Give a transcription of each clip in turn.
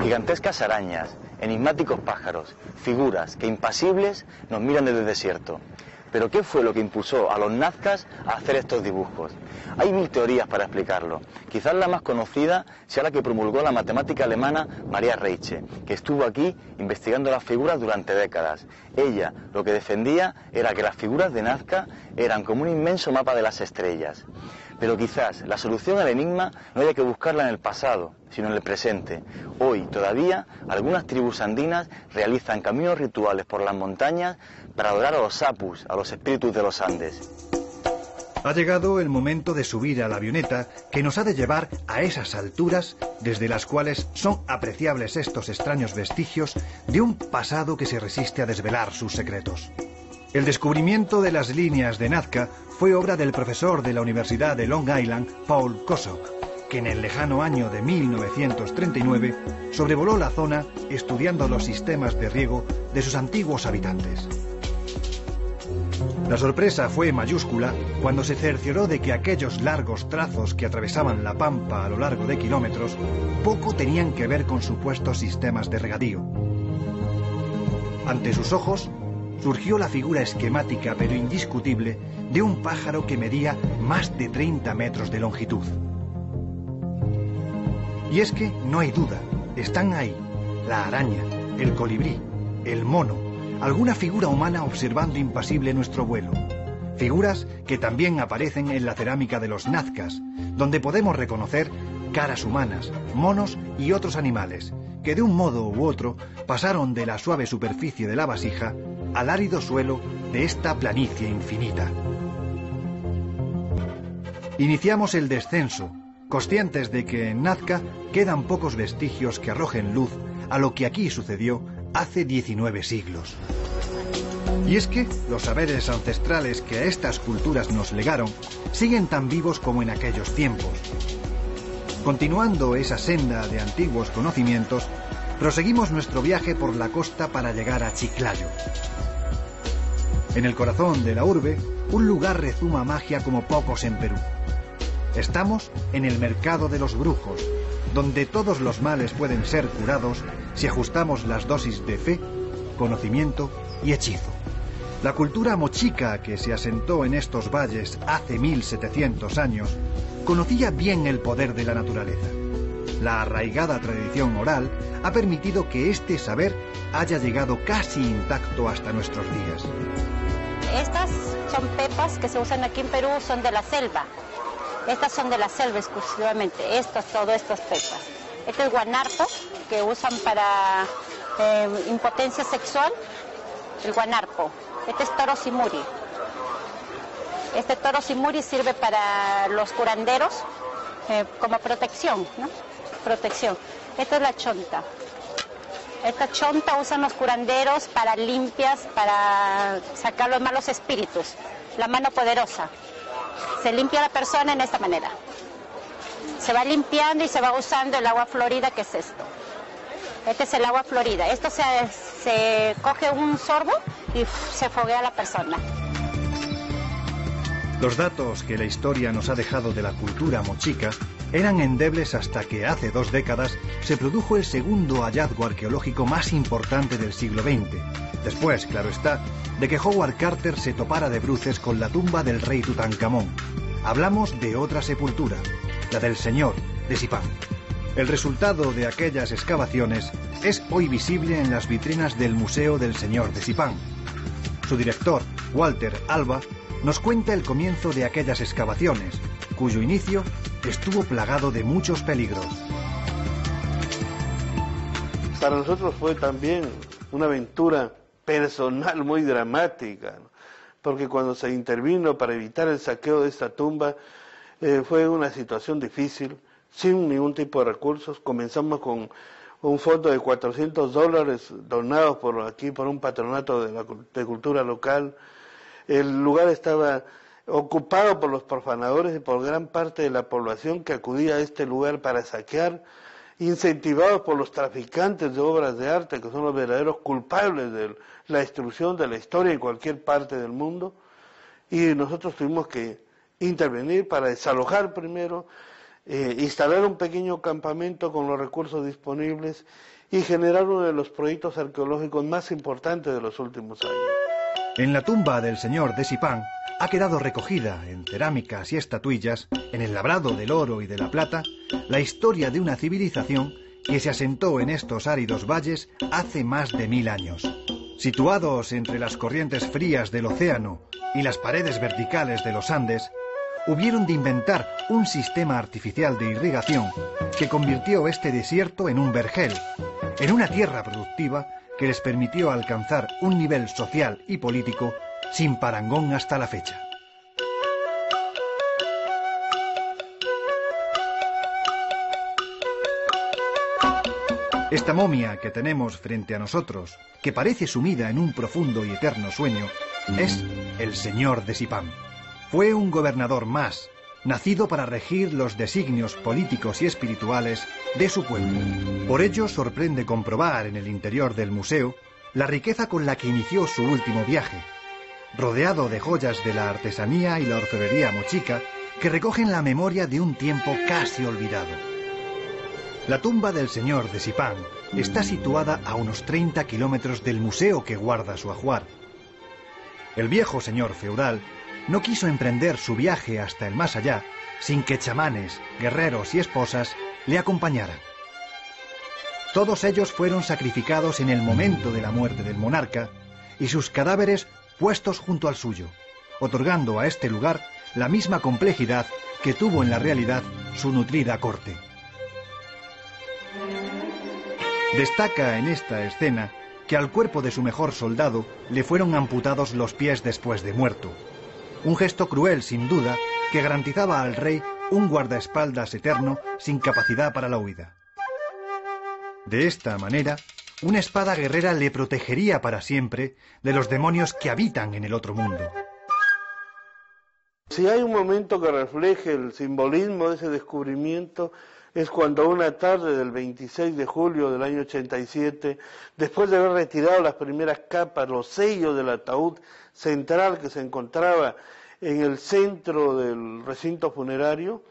Gigantescas arañas, enigmáticos pájaros, figuras que impasibles nos miran desde el desierto. Pero ¿qué fue lo que impulsó a los nazcas a hacer estos dibujos? Hay mil teorías para explicarlo. Quizás la más conocida sea la que promulgó la matemática alemana Maria Rietzsche, que estuvo aquí investigando las figuras durante décadas. Ella lo que defendía era que las figuras de Nazca eran como un inmenso mapa de las estrellas. Pero quizás la solución al enigma no haya que buscarla en el pasado, sino en el presente. Hoy todavía algunas tribus andinas realizan caminos rituales por las montañas para adorar a los apus, a los espíritus de los Andes. Ha llegado el momento de subir a la avioneta que nos ha de llevar a esas alturas desde las cuales son apreciables estos extraños vestigios de un pasado que se resiste a desvelar sus secretos. El descubrimiento de las líneas de Nazca fue obra del profesor de la Universidad de Long Island, Paul Kosok, que en el lejano año de 1939 sobrevoló la zona estudiando los sistemas de riego de sus antiguos habitantes. La sorpresa fue mayúscula cuando se cercioró de que aquellos largos trazos que atravesaban la pampa a lo largo de kilómetros poco tenían que ver con supuestos sistemas de regadío. Ante sus ojos surgió la figura esquemática pero indiscutible de un pájaro que medía más de 30 metros de longitud. Y es que no hay duda, están ahí la araña, el colibrí, el mono, alguna figura humana observando impasible nuestro vuelo. Figuras que también aparecen en la cerámica de los nazcas, donde podemos reconocer caras humanas, monos y otros animales, que de un modo u otro pasaron de la suave superficie de la vasija al árido suelo de esta planicie infinita. Iniciamos el descenso, conscientes de que en Nazca quedan pocos vestigios que arrojen luz a lo que aquí sucedió hace 19 siglos. Y es que los saberes ancestrales que a estas culturas nos legaron siguen tan vivos como en aquellos tiempos. Continuando esa senda de antiguos conocimientos, proseguimos nuestro viaje por la costa para llegar a Chiclayo. En el corazón de la urbe, un lugar rezuma magia como pocos en Perú. Estamos en el mercado de los brujos, donde todos los males pueden ser curados si ajustamos las dosis de fe, conocimiento y hechizo. La cultura mochica que se asentó en estos valles hace 1700 años conocía bien el poder de la naturaleza. La arraigada tradición oral ha permitido que este saber haya llegado casi intacto hasta nuestros días. Estas son pepas que se usan aquí en Perú, son de la selva. Estas son de la selva exclusivamente, todo estas pepas. Este es guanarpo, que usan para impotencia sexual, el guanarpo. Este es toro simuri. Este toro simuri sirve para los curanderos como protección, ¿no? Protección. Esta es la chonta. Esta chonta usan los curanderos para limpias, para sacar los malos espíritus. La mano poderosa. Se limpia la persona en esta manera. Se va limpiando y se va usando el agua florida, que es esto. Este es el agua florida. Esto se coge un sorbo y se foguea a la persona. Los datos que la historia nos ha dejado de la cultura mochica eran endebles hasta que hace 2 décadas se produjo el segundo hallazgo arqueológico más importante del siglo XX. Después, claro está, de que Howard Carter se topara de bruces con la tumba del rey Tutankamón. Hablamos de otra sepultura, la del señor de Sipán. El resultado de aquellas excavaciones es hoy visible en las vitrinas del Museo del Señor de Sipán. Su director, Walter Alba, nos cuenta el comienzo de aquellas excavaciones, cuyo inicio estuvo plagado de muchos peligros. Para nosotros fue también una aventura personal muy dramática, ¿no? Porque cuando se intervino para evitar el saqueo de esta tumba, fue una situación difícil, sin ningún tipo de recursos. Comenzamos con un fondo de $400 donados por un patronato de cultura local. El lugar estaba ocupado por los profanadores y por gran parte de la población que acudía a este lugar para saquear, incentivados por los traficantes de obras de arte, que son los verdaderos culpables de la destrucción de la historia en cualquier parte del mundo. Y nosotros tuvimos que intervenir para desalojar primero instalar un pequeño campamento con los recursos disponibles y generar uno de los proyectos arqueológicos más importantes de los últimos años. En la tumba del señor de Sipán ha quedado recogida en cerámicas y estatuillas, en el labrado del oro y de la plata, la historia de una civilización que se asentó en estos áridos valles hace más de 1000 años. Situados entre las corrientes frías del océano y las paredes verticales de los Andes, hubieron de inventar un sistema artificial de irrigación que convirtió este desierto en un vergel, en una tierra productiva que les permitió alcanzar un nivel social y político sin parangón hasta la fecha. Esta momia que tenemos frente a nosotros, que parece sumida en un profundo y eterno sueño, es el señor de Sipán. Fue un gobernador más, nacido para regir los designios políticos y espirituales de su pueblo. Por ello sorprende comprobar en el interior del museo la riqueza con la que inició su último viaje, rodeado de joyas de la artesanía y la orfebrería mochica que recogen la memoria de un tiempo casi olvidado. La tumba del señor de Sipán está situada a unos 30 kilómetros del museo que guarda su ajuar. El viejo señor feudal no quiso emprender su viaje hasta el más allá sin que chamanes, guerreros y esposas le acompañaran. Todos ellos fueron sacrificados en el momento de la muerte del monarca y sus cadáveres puestos junto al suyo, otorgando a este lugar la misma complejidad que tuvo en la realidad su nutrida corte. Destaca en esta escena que al cuerpo de su mejor soldado le fueron amputados los pies después de muerto. Un gesto cruel, sin duda, que garantizaba al rey un guardaespaldas eterno sin capacidad para la huida. De esta manera, una espada guerrera le protegería para siempre de los demonios que habitan en el otro mundo. Si hay un momento que refleje el simbolismo de ese descubrimiento, es cuando una tarde del 26 de julio del año 87, después de haber retirado las primeras capas, los sellos del ataúd central que se encontraba en el centro del recinto funerario,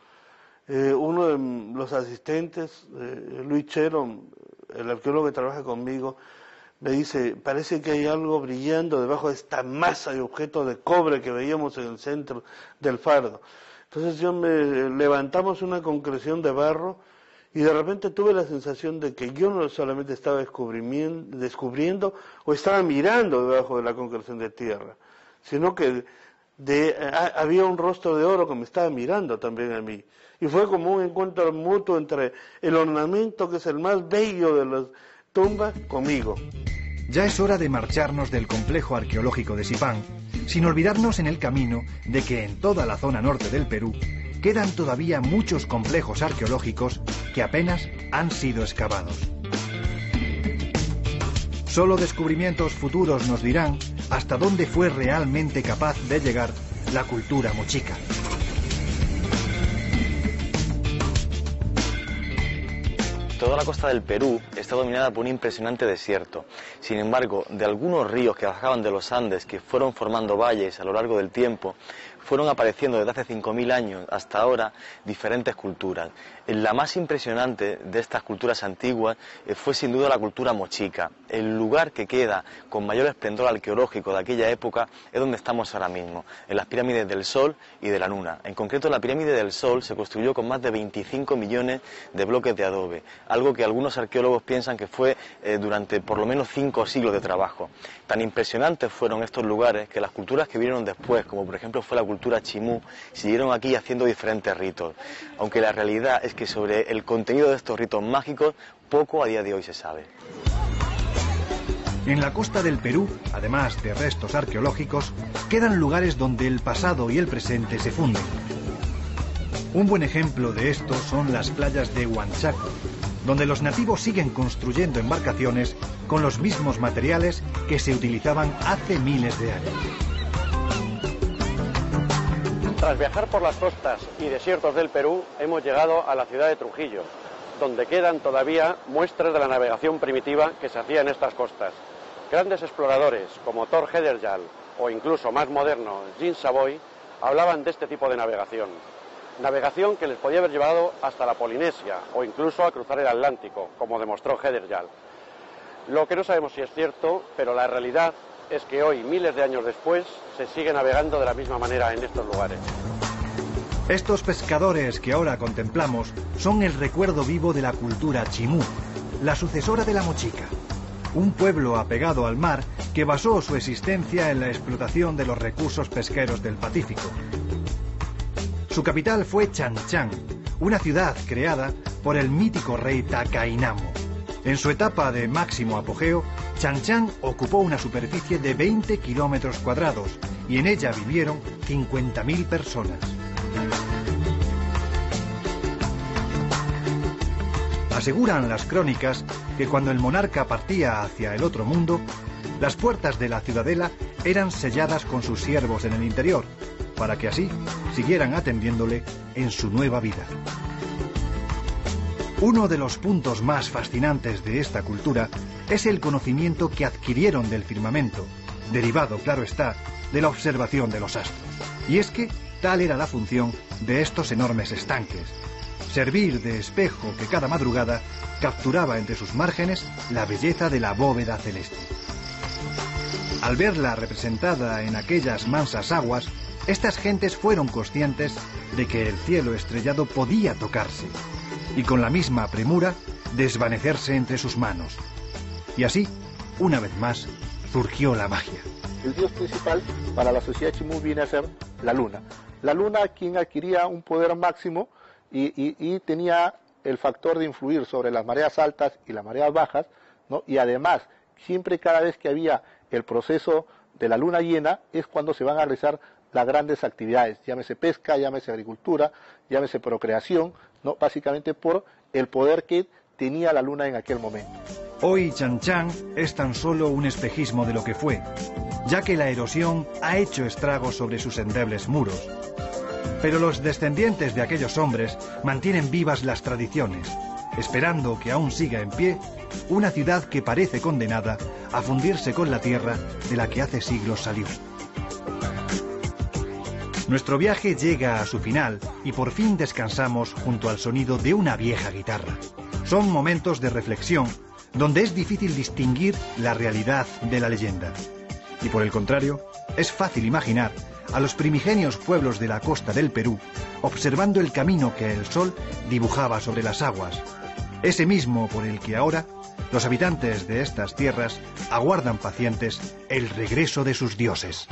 uno de los asistentes, Luis Chero, el arqueólogo que trabaja conmigo, me dice, parece que hay algo brillando debajo de esta masa de objetos de cobre que veíamos en el centro del fardo. Entonces levantamos una concreción de barro y de repente tuve la sensación de que yo no solamente estaba descubriendo o estaba mirando debajo de la concreción de tierra, sino que había un rostro de oro que me estaba mirando también a mí. Y fue como un encuentro mutuo entre el ornamento, que es el más bello de las tumbas, conmigo. Ya es hora de marcharnos del complejo arqueológico de Sipán, sin olvidarnos en el camino de que en toda la zona norte del Perú quedan todavía muchos complejos arqueológicos que apenas han sido excavados. Solo descubrimientos futuros nos dirán hasta dónde fue realmente capaz de llegar la cultura mochica. Toda la costa del Perú está dominada por un impresionante desierto. Sin embargo, de algunos ríos que bajaban de los Andes, que fueron formando valles a lo largo del tiempo, fueron apareciendo desde hace 5000 años hasta ahora diferentes culturas. La más impresionante de estas culturas antiguas fue sin duda la cultura mochica. El lugar que queda con mayor esplendor arqueológico de aquella época es donde estamos ahora mismo, en las pirámides del Sol y de la Luna. En concreto, la pirámide del Sol se construyó con más de 25 millones de bloques de adobe, algo que algunos arqueólogos piensan que fue durante por lo menos 5 siglos de trabajo. Tan impresionantes fueron estos lugares que las culturas que vinieron después, como por ejemplo fue la cultura chimú, siguieron aquí haciendo diferentes ritos, aunque la realidad es que sobre el contenido de estos ritos mágicos poco a día de hoy se sabe. En la costa del Perú, además de restos arqueológicos, quedan lugares donde el pasado y el presente se funden. Un buen ejemplo de esto son las playas de Huanchaco, donde los nativos siguen construyendo embarcaciones con los mismos materiales que se utilizaban hace miles de años. Tras viajar por las costas y desiertos del Perú, hemos llegado a la ciudad de Trujillo, donde quedan todavía muestras de la navegación primitiva que se hacía en estas costas. Grandes exploradores como Thor Heyerdahl o incluso más moderno Jean Savoy hablaban de este tipo de navegación. navegación que les podía haber llevado hasta la Polinesia o incluso a cruzar el Atlántico, como demostró Heyerdahl. Lo que no sabemos si es cierto, pero la realidad es que hoy, miles de años después, se sigue navegando de la misma manera en estos lugares. Estos pescadores que ahora contemplamos son el recuerdo vivo de la cultura chimú, la sucesora de la mochica, un pueblo apegado al mar que basó su existencia en la explotación de los recursos pesqueros del Pacífico. Su capital fue Chan Chan, una ciudad creada por el mítico rey Takainamo. En su etapa de máximo apogeo, Chan Chan ocupó una superficie de 20 kilómetros cuadrados y en ella vivieron 50.000 personas. Aseguran las crónicas que cuando el monarca partía hacia el otro mundo, las puertas de la ciudadela eran selladas con sus siervos en el interior, para que así siguieran atendiéndole en su nueva vida. Uno de los puntos más fascinantes de esta cultura es el conocimiento que adquirieron del firmamento, derivado, claro está, de la observación de los astros. Y es que tal era la función de estos enormes estanques: servir de espejo que cada madrugada capturaba entre sus márgenes la belleza de la bóveda celeste. Al verla representada en aquellas mansas aguas, estas gentes fueron conscientes de que el cielo estrellado podía tocarse y con la misma premura desvanecerse entre sus manos. Y así, una vez más, surgió la magia. El dios principal para la sociedad chimú viene a ser la luna. La luna, quien adquiría un poder máximo y tenía el factor de influir sobre las mareas altas y las mareas bajas, ¿no? Y además, siempre cada vez que había el proceso de la luna llena, es cuando se van a realizar las grandes actividades, llámese pesca, llámese agricultura, llámese procreación, ¿no? Básicamente por el poder que tenía la luna en aquel momento. Hoy Chan Chan es tan solo un espejismo de lo que fue, ya que la erosión ha hecho estragos sobre sus endebles muros. Pero los descendientes de aquellos hombres mantienen vivas las tradiciones, esperando que aún siga en pie una ciudad que parece condenada a fundirse con la tierra de la que hace siglos salió. Nuestro viaje llega a su final y por fin descansamos junto al sonido de una vieja guitarra. Son momentos de reflexión donde es difícil distinguir la realidad de la leyenda. Y por el contrario, es fácil imaginar a los primigenios pueblos de la costa del Perú observando el camino que el sol dibujaba sobre las aguas, ese mismo por el que ahora los habitantes de estas tierras aguardan pacientes el regreso de sus dioses.